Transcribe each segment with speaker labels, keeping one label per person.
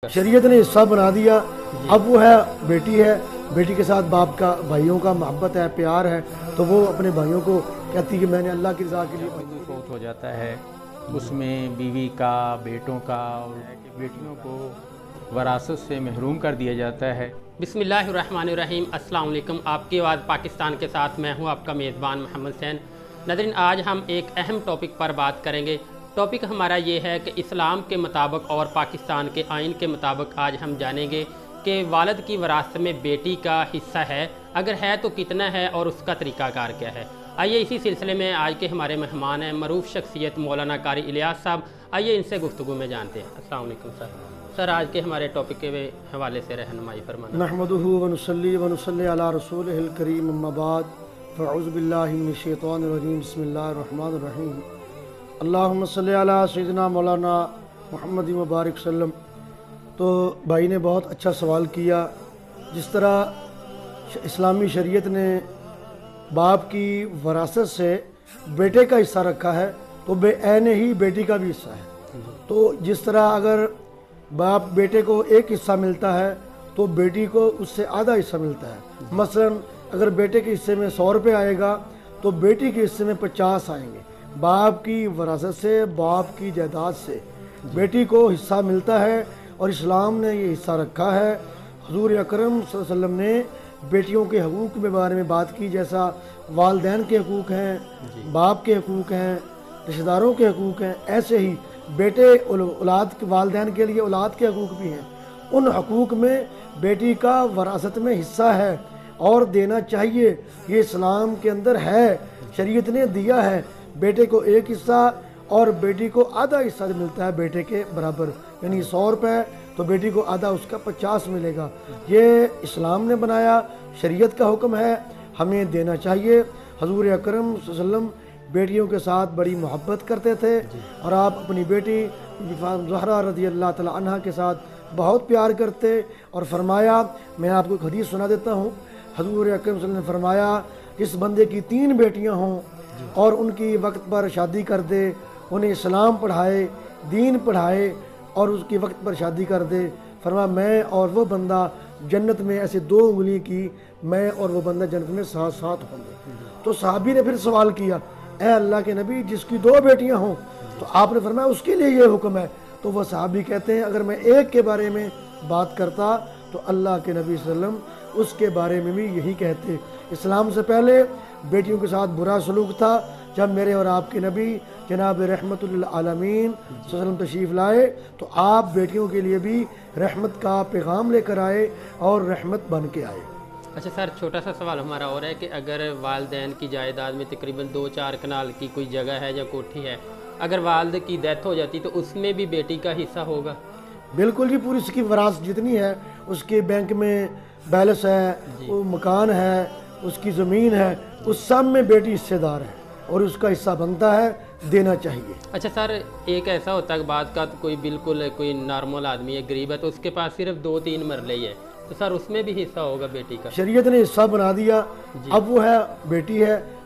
Speaker 1: शरीयत ने हिस्सा बना दिया। अब वो है बेटी के साथ बाप का भाइयों का मोहब्बत है, प्यार है, तो वो अपने भाइयों को कहती कि मैंने अल्लाह की रज़ा के लिए
Speaker 2: फौत हो जाता है, उसमें बीवी का, बेटों का और बेटियों को वरासत से महरूम कर दिया जाता है।
Speaker 3: बिस्मिल्लाहिर्रहमानिर्रहीम। अस्सलाम वालेकुम। आपकी आवाज़ पाकिस्तान के साथ मैं हूं आपका मेज़बान मोहम्मद हुसैन। नाज़रीन, आज हम एक अहम टॉपिक पर बात करेंगे। टॉपिक हमारा ये है कि इस्लाम के मुताबिक और पाकिस्तान के आइन के मुताबिक आज हम जानेंगे कि वालिद की वरासत में बेटी का हिस्सा है, अगर है तो कितना है और उसका तरीक़ाकार क्या है। आइए इसी सिलसिले में आज के हमारे मेहमान हैं मरूफ शख्सियत मौलाना कारी इलियास साहब। आइए इनसे गुफ्तगू में जानते हैं। अस्सलाम वालेकुम सर, आज के हमारे टॉपिक के हवाले से रहनुमाई फरमाना।
Speaker 1: नहमदुहु व नुसल्ली अला रसूलिहिल करीम, अम्मा बाद, फ़अऊज़ु बिल्लाहि मिनश शैतानिर रजीम, बिस्मिल्लाहिर रहमानिर रहीम, अल्लाहुम्मा सल्लि अला सय्यिदिना मौलाना मुहम्मद मुबारक सल्लम। तो भाई ने बहुत अच्छा सवाल किया। जिस तरह इस्लामी शरीयत ने बाप की वरासत से बेटे का हिस्सा रखा है, तो बेऐन ही बेटी का भी हिस्सा है। तो जिस तरह अगर बाप बेटे को एक हिस्सा मिलता है तो बेटी को उससे आधा हिस्सा मिलता है। मसलन अगर बेटे के हिस्से में 100 रुपये आएगा तो बेटी के हिस्से में 50 आएंगे। बाप की वरासत से, बाप की जायदाद से बेटी को हिस्सा मिलता है और इस्लाम ने ये हिस्सा रखा है। हुजूर अकरम सल्लल्लाहु अलैहि वसल्लम ने बेटियों के हकूक़ के बारे में बात की, जैसा वालिदैन के हकूक़ हैं, बाप के हकूक़ हैं, रिश्तेदारों के हकूक़ हैं, ऐसे ही बेटे औलाद के वालिदैन के लिए औलाद के हकूक़ भी हैं। उन हकूक़ में बेटी का वरासत में हिस्सा है और देना चाहिए। ये इस्लाम के अंदर है, शरीयत ने दिया है। बेटे को एक हिस्सा और बेटी को आधा हिस्सा मिलता है बेटे के बराबर, यानी 100 रुपये तो बेटी को आधा उसका 50 मिलेगा। ये इस्लाम ने बनाया, शरीयत का हुक्म है, हमें देना चाहिए। हुजूर अकरम सल्लल्लाहु अलैहि वसल्लम बेटियों के साथ बड़ी मोहब्बत करते थे और आप अपनी बेटी ज़हरा रज़ी अल्लाह तआला अन्हा के साथ बहुत प्यार करते। और फरमाया, मैं आपको एक हदीस सुना देता हूँ। हुजूर अकरम सल्लल्लाहु अलैहि वसल्लम ने फरमाया, जिस बंदे की 3 बेटियाँ हों और उनकी वक्त पर शादी कर दे, उन्हें इस्लाम पढ़ाए, दीन पढ़ाए और उसकी वक्त पर शादी कर दे, फरमाया मैं और वो बंदा जन्नत में ऐसे 2 उंगली की, मैं और वो बंदा जन्नत में साथ साथ होंगे। तो सहाबी ने फिर सवाल किया, ए अल्लाह के नबी, जिसकी 2 बेटियां हों, तो आपने फरमाया उसके लिए ये हुक्म है। तो वह सहाबी कहते हैं, अगर मैं एक के बारे में बात करता तो अल्लाह के नबी सल्लम उसके बारे में भी यही कहते। इस्लाम से पहले बेटियों के साथ बुरा सलूक था। जब मेरे और आपके नबी जनाब रहमतुल आलमीन सल्लम तशरीफ़ लाए तो आप बेटियों के लिए भी रहमत का पैगाम लेकर आए और रहमत बन के आए।
Speaker 3: अच्छा सर, छोटा सा सवाल हमारा और है कि अगर वालिदैन की जायदाद में तकरीबन 2-4 कनाल की कोई जगह है या कोठी है, अगर वालिद की डेथ हो जाती तो उसमें भी बेटी का हिस्सा होगा?
Speaker 1: बिल्कुल जी, पूरी उसकी वरासत जितनी है, उसके बैंक में बैलेंस है, वो मकान है, उसकी ज़मीन है, उस सब में बेटी हिस्सेदार है और उसका हिस्सा बनता है, देना चाहिए।
Speaker 3: अच्छा सर, एक ऐसा होता है बात का, तो कोई बिल्कुल कोई नॉर्मल आदमी है, गरीब है, तो उसके पास सिर्फ 2-3 मरले ही है, तो सर उसमें भी हिस्सा होगा बेटी का?
Speaker 1: शरीयत ने हिस्सा बना दिया। अब वो है,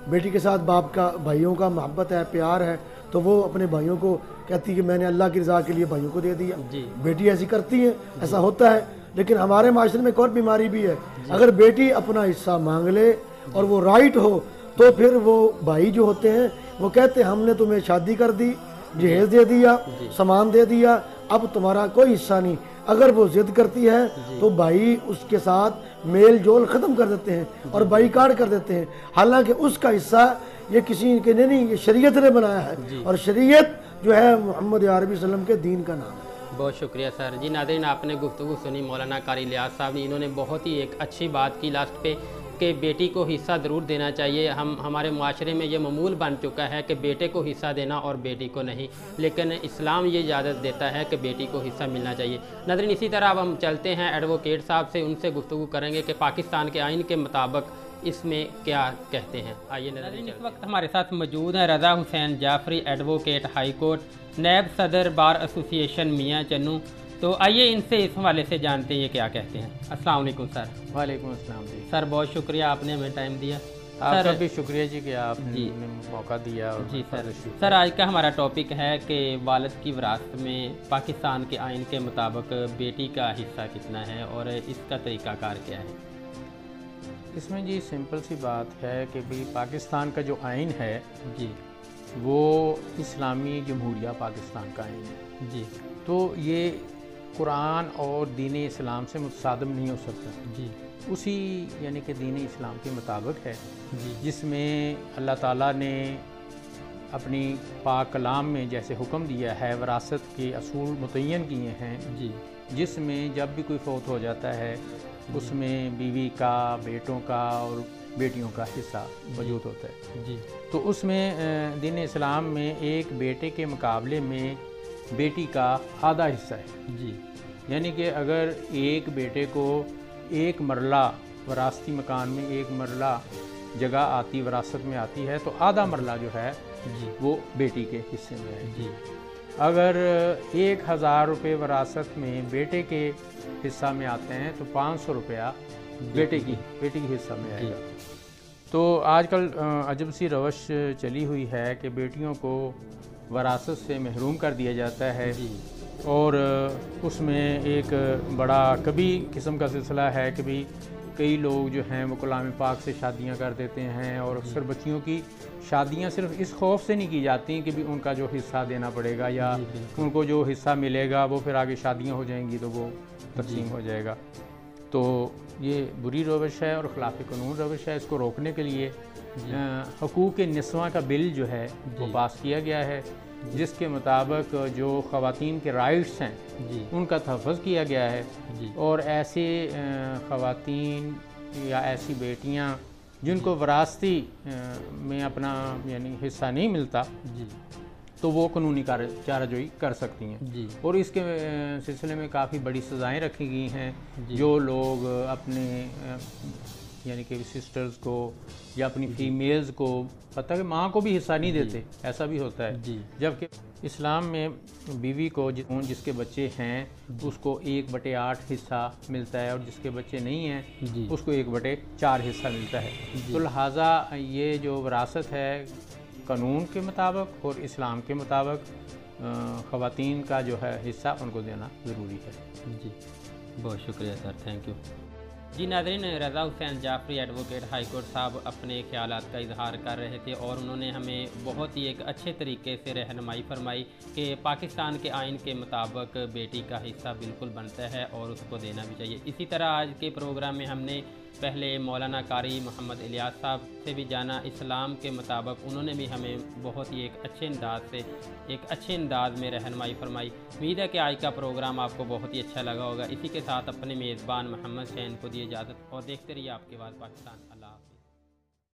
Speaker 1: बेटी के साथ बाप का भाइयों का मोहब्बत है, प्यार है, तो वो अपने भाइयों को कहती कि मैंने अल्लाह की रज़ा के लिए भाइयों को दे दिया। बेटी ऐसी करती है, ऐसा होता है। लेकिन हमारे माशरे में एक और बीमारी भी है, अगर बेटी अपना हिस्सा मांग ले और वो राइट हो तो फिर वो भाई जो होते हैं वो कहते हैं हमने तुम्हें शादी कर दी, जहेज दे दिया, सामान दे दिया, अब तुम्हारा कोई हिस्सा नहीं। अगर वो जिद करती है तो भाई उसके साथ मेल जोल ख़त्म कर देते हैं और बाईकाट कर देते हैं। हालांकि उसका हिस्सा ये किसी के नहीं, ये शरीयत ने बनाया है और शरीयत जो है मोहम्मद अरबी सल्लम के दीन का नाम है।
Speaker 3: बहुत शुक्रिया सर। जी नाज़रीन, आपने गुफ्तगू सुनी मौलाना कारी इलियास साहब ने, इन्होंने बहुत ही एक अच्छी बात की लास्ट पे कि बेटी को हिस्सा ज़रूर देना चाहिए। हमारे माशरे में ये मामूल बन चुका है कि बेटे को हिस्सा देना और बेटी को नहीं, लेकिन इस्लाम ये इजाज़त देता है कि बेटी को हिस्सा मिलना चाहिए। नाज़रीन, इसी तरह अब हम चलते हैं एडवोकेट साहब से, उनसे गुफ्तगू करेंगे कि पाकिस्तान के आइन के मुताबिक इसमें क्या कहते हैं। आइए नाज़रीन, इस वक्त हमारे साथ मौजूद हैं Raza Hussain Jafri, advocate high court, नायब सदर बार एसोसिएशन मियाँ चन्नू। तो आइए इनसे इस हवाले से जानते हैं ये क्या कहते हैं। अस्सलाम वालेकुम सर।
Speaker 2: वालेकुम अस्सलाम जी।
Speaker 3: सर बहुत शुक्रिया, आपने हमें टाइम दिया।
Speaker 2: आपका भी शुक्रिया जी कि आपने मौका दिया। और
Speaker 3: जी सर, आज का हमारा टॉपिक है कि वालिद की विरासत में पाकिस्तान के आइन के मुताबिक बेटी का हिस्सा कितना है और इसका तरीक़ाकार क्या है।
Speaker 2: इसमें जी सिंपल सी बात है कि भाई पाकिस्तान का जो आइन है
Speaker 3: जी
Speaker 2: वो इस्लामी जमहूरिया पाकिस्तान का आइन है
Speaker 3: जी।
Speaker 2: तो ये कुरान और दीन इस्लाम से मुतसादम नहीं हो सकता
Speaker 3: जी।
Speaker 2: उसी यानी कि दीन इस्लाम के मुताबिक है
Speaker 3: जी।
Speaker 2: जिसमें अल्लाह ताला ने अपनी पाक कलाम में जैसे हुक्म दिया है विरासत के असूल मुतय्यन किए हैं
Speaker 3: जी।
Speaker 2: जिसमें जब भी कोई फौत हो जाता है उसमें बीवी का, बेटों का और बेटियों का हिस्सा मौजूद होता है
Speaker 3: जी।
Speaker 2: तो उसमें दीन इस्लाम में एक बेटे के मुकाबले में बेटी का आधा हिस्सा है
Speaker 3: जी।
Speaker 2: यानी कि अगर एक बेटे को एक मरला वरासती मकान में एक मरला जगह आती विरासत में आती है तो आधा मरला जो है
Speaker 3: जी
Speaker 2: वो बेटी के हिस्से में है
Speaker 3: जी।
Speaker 2: अगर 1000 रुपये विरासत में बेटे के हिस्सा में आते हैं तो 500 रुपया बेटे की हिस्सा में आएगा। तो आजकल अजब सी रवश चली हुई है कि बेटियों को विरासत से महरूम कर दिया जाता है और उसमें एक बड़ा कभी किस्म का सिलसिला है कि भाई कई लोग जो हैं वो कलाम पाक से शादियां कर देते हैं और अक्सर बच्चियों की शादियां सिर्फ इस खौफ से नहीं की जाती कि भी उनका जो हिस्सा देना पड़ेगा या उनको जो हिस्सा मिलेगा वो फिर आगे शादियां हो जाएंगी तो वो तकसीम हो जाएगा। तो ये बुरी रवश है और खिलाफ कानून रवश है। इसको रोकने के लिए हकूक़ निस्वां का बिल जो है वो पास किया गया है जिसके मुताबिक जो ख़वातीन के राइट्स हैं उनका तहफ़्फ़ुज़ किया गया है और ऐसे ख़वातीन या ऐसी बेटियां जिनको विरासती में अपना यानी हिस्सा नहीं मिलता तो वो कानूनी चाराजोई कर सकती हैं और इसके सिलसिले में काफ़ी बड़ी सज़ाएं रखी गई हैं। जो लोग अपने यानी कि सिस्टर्स को या अपनी फीमेल्स को पता है कि माँ को भी हिस्सा नहीं देते, ऐसा भी होता है। जबकि इस्लाम में बीवी को जिसके बच्चे हैं उसको 1/8 हिस्सा मिलता है और जिसके बच्चे नहीं हैं उसको 1/4 हिस्सा मिलता है। तो लिहाजा ये जो विरासत है कानून के मुताबिक और इस्लाम के मुताबिक ख़वातीन का जो है हिस्सा उनको देना ज़रूरी है।
Speaker 3: जी बहुत शुक्रिया सर, थैंक यू। जी नाज़रीन, Raza Hussain Jafri advocate high court साहब अपने ख्यालात का इजहार कर रहे थे और उन्होंने हमें बहुत ही एक अच्छे तरीके से रहनुमाई फरमाई कि पाकिस्तान के आइन के मुताबिक बेटी का हिस्सा बिल्कुल बनता है और उसको देना भी चाहिए। इसी तरह आज के प्रोग्राम में हमने पहले मौलाना कारी मोहम्मद इलियास साहब से भी जाना इस्लाम के मुताबिक उन्होंने भी हमें बहुत ही एक अच्छे अंदाज में रहनुमाई फरमाई। उम्मीद है कि आज का प्रोग्राम आपको बहुत ही अच्छा लगा होगा। इसी के साथ अपने मेज़बान मोहम्मद शैन को दिए इजाज़त और देखते रहिए आपके बाद पाकिस्तान। अल्लाह हाफ़िज़।